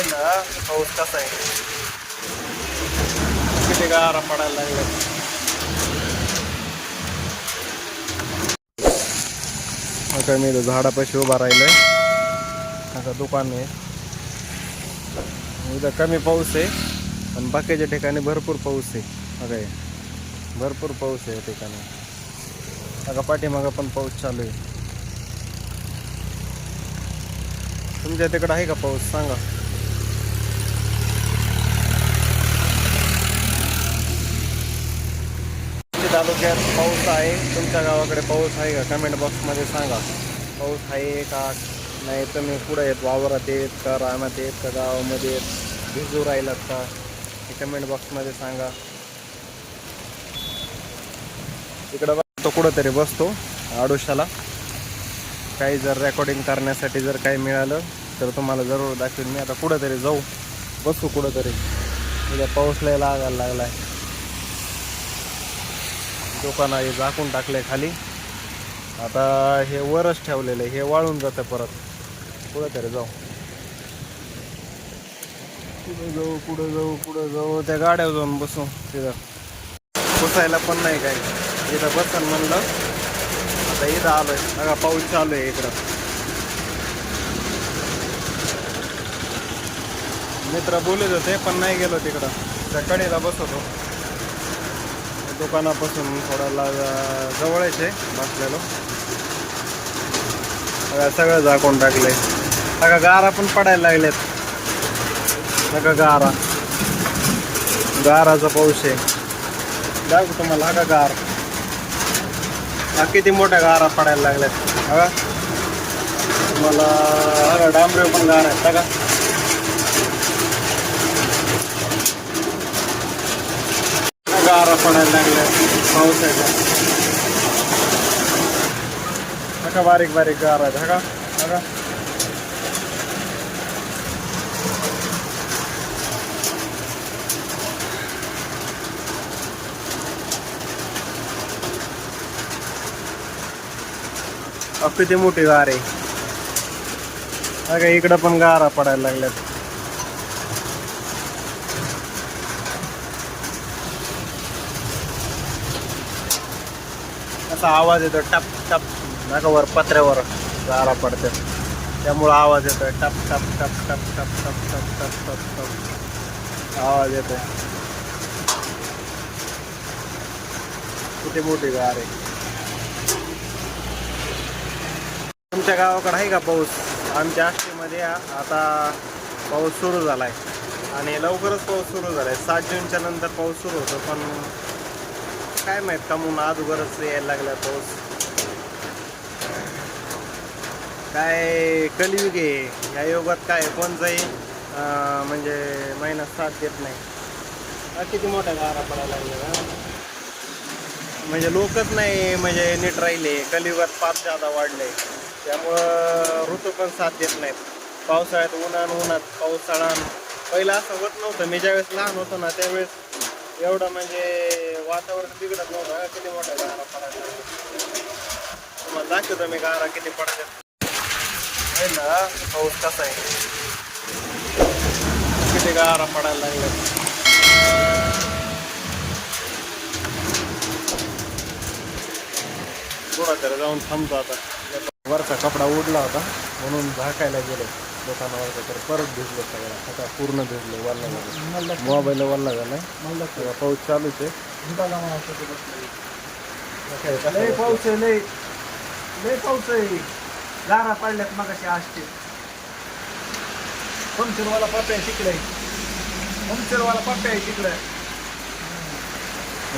ना पाऊस कसा आहे, किती गारा पडायला लागल्या. आता मी झाडापाशी उभा राहिलोय. आता दुकान आहे इथं, कमी पाऊस आहे पण बाकीच्या ठिकाणी भरपूर पाऊस आहे. बघा भरपूर पाऊस आहे या ठिकाणी. आता पाठीमागं पण पाऊस चालू आहे. तुमच्या तिकडं आहे का पाऊस सांगा. तालुक्यात पाऊस आहे, तुमच्या गावाकडे पाऊस आहे का कमेंट बॉक्समध्ये सांगा. पाऊस आहे का नाही, तुम्ही पुढे येत वावरात येत का रानात येत का गावामध्ये येत, भिजू राहिलात का हे कमेंट बॉक्समध्ये सांगा. इकडं बघतो कुठंतरी बसतो आडोशाला, काही जर रेकॉर्डिंग करण्यासाठी जर काही मिळालं तर तुम्हाला जरूर दाखवेन. मी आता कुठंतरी जाऊ बसू कुठंतरी. उद्या पाऊस लय लागायला लागलाय. दुकान हे झाकून टाकले खाली, आता हे वरच ठेवलेलं आहे, हे वाळून जातं परत. कुठंतरी जाऊ, पुढे जाऊ त्या गाड्यावर जाऊन बसू. तिथं पुसायला पण नाही काय, इथं बसन म्हणलं. आता इथं आलोय बघा, पाऊस चालू आहे इकडं. मित्र बोलत होते पण नाही गेलो तिकडं, त्या कडेला बसवतो. दुकानापासून थोडा जवळच आहे बसलेलो. सगळं झाकून टाकलंय. बघा गारा पण पडायला लागल्यात. बघा गाराचा पाऊस आहे. दाखवू तुम्हाला. हा का गार, हा किती मोठ्या गारा पडायला लागल्यात. बघा तुम्हाला, हा डांबरे पण गार आहेत. बघा गारा पडायला लागल्या पावसाच्या. बघा बारीक बारीक गार आहेत. बघा बघा किती मोठी गार आहे. बघा इकडं पण गारा पडायला लागल्यात. असा आवाज येतो टप टप. नका वर पत्र्यावर गारा पडतात त्यामुळं आवाज येतोय टप टप टप टप टप टप टप टप टप टप आवाज येतोय. किती मोठी गार आहे. तुमच्या गावाकडे आहे का पाऊस? आमच्या आष्टीमध्ये आता पाऊस सुरू झालाय आणि लवकरच पाऊस सुरू झालाय. 7 जूनच्या नंतर पाऊस सुरू होतो, पण काय माहित का म्हणून अगोदरच यायला लागला पाऊस. काय कलियुग आहे या युगात, काय कोणताही म्हणजे महिना साथ देत नाही. किती मोठ्या गारा पडायला लागल्या. म्हणजे लोकच नाही म्हणजे नीट राहिले. कलियुगात पाप जादा वाढले, त्यामुळं ऋतू पण साथ देत नाहीत. पावसाळ्यात उन्हात पावसाळ्यात पहिलं असं होत नव्हतं. मी ज्यावेळेस लहान होतो ना त्यावेळेस एवढं म्हणजे वातावरण बिघडत नव्हतं. किती मोठ्या गारा पडायला लागल्या. तुम्हाला दाखवतो मी गारा किती पडतात ना. पाऊस कसा आहे, किती गारा पडायला लागल्या. थोडा तर जाऊन थांबतो आता. वरचा कपडा उडला होता म्हणून झाकायला गेलो दुकानावरचा, तर परत भिजलो सगळं. आता पूर्ण भिजलो, वल्ला झालं, मोबाईल वल्ला झालाय. सगळा पाऊस चालूच आहे. लय पाऊस आहे, लय पाऊस आहे. गारा पडल्यात मगाशी असते. पंक्चरवाला पप्पा आहे तिकडे, पंक्चरवाला पप्पा आहे तिकडे.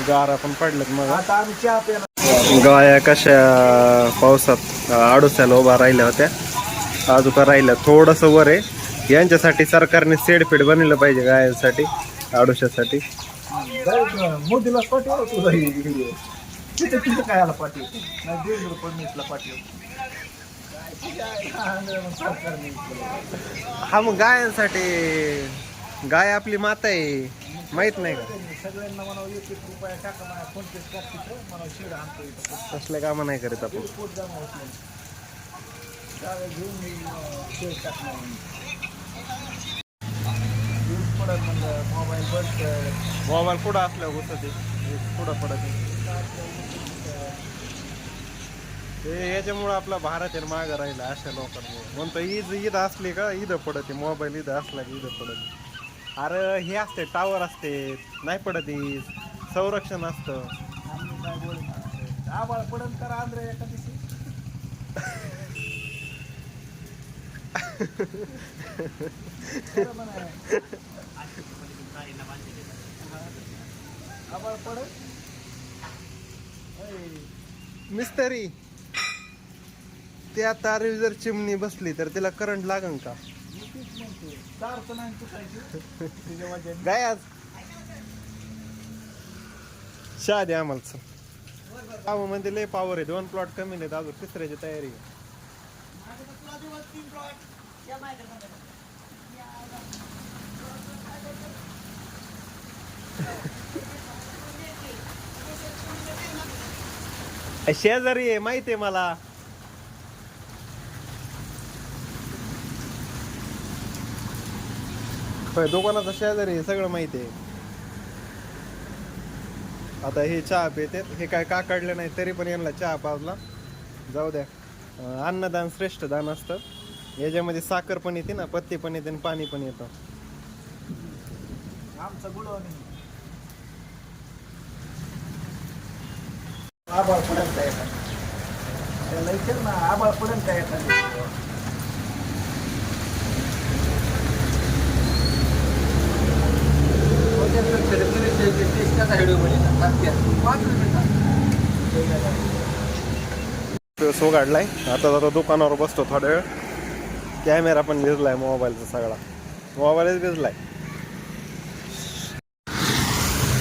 गारा पण पडल्यात. मग आता आम्ही चहा प्यायला. गाया कशा पावसात आडोशाला उभा राहिल्या होत्या. अजून राहिल्या थोडंसं वर आहे. यांच्यासाठी सरकारने सेडफेड बनवलं पाहिजे गायांसाठी, आडोशासाठी. मोदीला पाठवलं तुझा तिथं तिथं काय आला पाठव नाही, देवेंद्र फडणवीसला पाठव. हा मग गायांसाठी, गाय आपली माता आहे, माहित नाही का? सगळ्यांना म्हणा 1-1 रुपया टाका, मला फोन पे टाकतो, मला शेड आणतो इथं. तसले कामं नाही करीत आपण. पोट जमा होत नाही, जागा घेऊन मी शेड टाकणार. पडत म्हणलं मोबाईल बंद कर. मोबाईल पुढं असल्यावर घुसत पुढं पडत ते याच्यामुळं आपला भारत आहे मागं राहिला अशा लोकांमुळे. म्हणतो ईद असली का ईद पडते, मोबाईल ईद असला की ईद पडत. अरे हे असते टावर असते नाही पडत ईद, संरक्षण असतं. आम्ही काय बोलत आबाळ पडन करा आंध्र एका दिवशी. खरं म्हणा. आबाळ पडन. मिस्त्री त्या तारीवर जर चिमणी बसली तर तिला करंट लागन का? मी तेच म्हणतो, तार तर नाही तुटायची. तुझ्या माझ्या काय आज शहा द्या आम्हाला सर. पाव म्हणजे लय पावर आहे, 2 प्लॉट कमी नाहीत अजून तिसऱ्याची तयारी आहे. शेजारी आहे माहिती आहे मला. होय दुकानाचा शेजारी आहे, सगळं माहिती आहे. आता हे चहा पिते, हे काय काढले नाही तरी पण यांना चहा पाजला. जाऊ द्या, अन्नदान श्रेष्ठ दान असतं. याच्यामध्ये साखर पण येते ना, पत्ती पण येते आणि पाणी पण येतं. आमचं गुडवणी. आबाळ पडन काय त्याला विचार ना, आबाळ पडन काय सो काढलाय. आता जरा दुकानावर बसतो थोडा वेळ. कॅमेरा पण भिजलाय, मोबाईलचा सगळा मोबाईलच भिजलाय.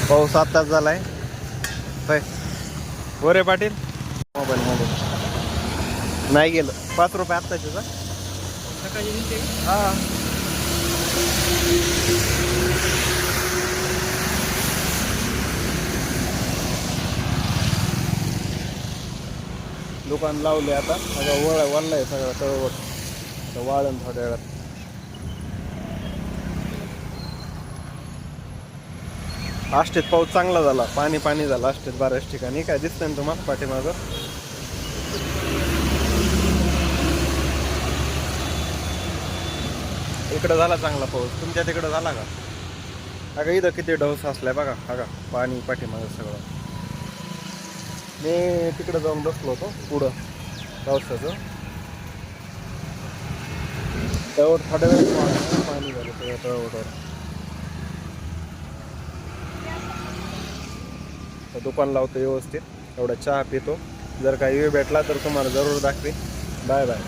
पाऊस आताच झालाय. होय गोरे पाटील मोबाईल नाही गेलं. 5 रुपये आत्ताचे का हा. दुकान लावले आता सगळं वळलंय सगळं तळवट. आता वाळण थोड्या वेळात. आष्टीत पाऊस चांगला झाला, पाणी झालं आष्टीत बऱ्याच ठिकाणी. काय दिसतंय ना तुम्हाला पाठीमागं? इकडं झाला चांगला पाऊस. तुमच्या तिकडं झाला का? अगं इथं किती डौस असलाय बघा. बघा पाणी पाठीमागं सगळं. मी तिकडं जाऊन बसलो होतो पुढं पावसाचं. तळवट थोड्या वेळ पाणी झालं सगळं तळवटवर. दुकान लावतो व्यवस्थित. एवढा चहा पितो. जर काही वेळ भेटला तर तुम्हाला जरूर दाखवे. Bye bye.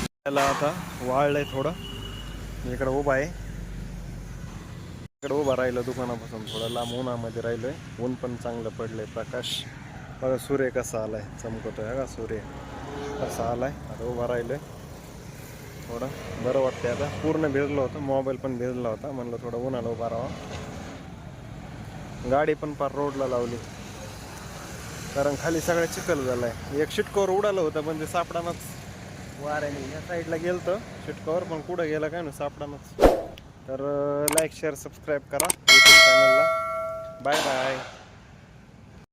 त्याला आता वाळलंय थोडं. मी इकडं उभा आहे. इकडं उभा राहिलं दुकानापासून थोडं लांब उन्हामध्ये राहिलोय. ऊन पण चांगलं पडलंय, प्रकाश बघा. सूर्य कसा आलाय, चमकतोय बघा. सूर्य कसा आलाय. आता उभा राहिलोय. थोडं बरं वाटतंय आता. पूर्ण भिजलं होतं, मोबाईल पण भिजला होता. म्हणलं थोडं उन्हाला उभा राहावा. गाडी पण पार रोडला लावली, कारण खाली सगळं चिखल झालाय. एक शिटकावर उडालं होतं पण ते सापडानच. वाऱ्याने या साईडला गेलतं शिटकावर, पण कुठं गेलं काय ना सापडानच. तर लाईक शेअर सबस्क्राईब करा यूट्यूब चॅनलला. Bye bye.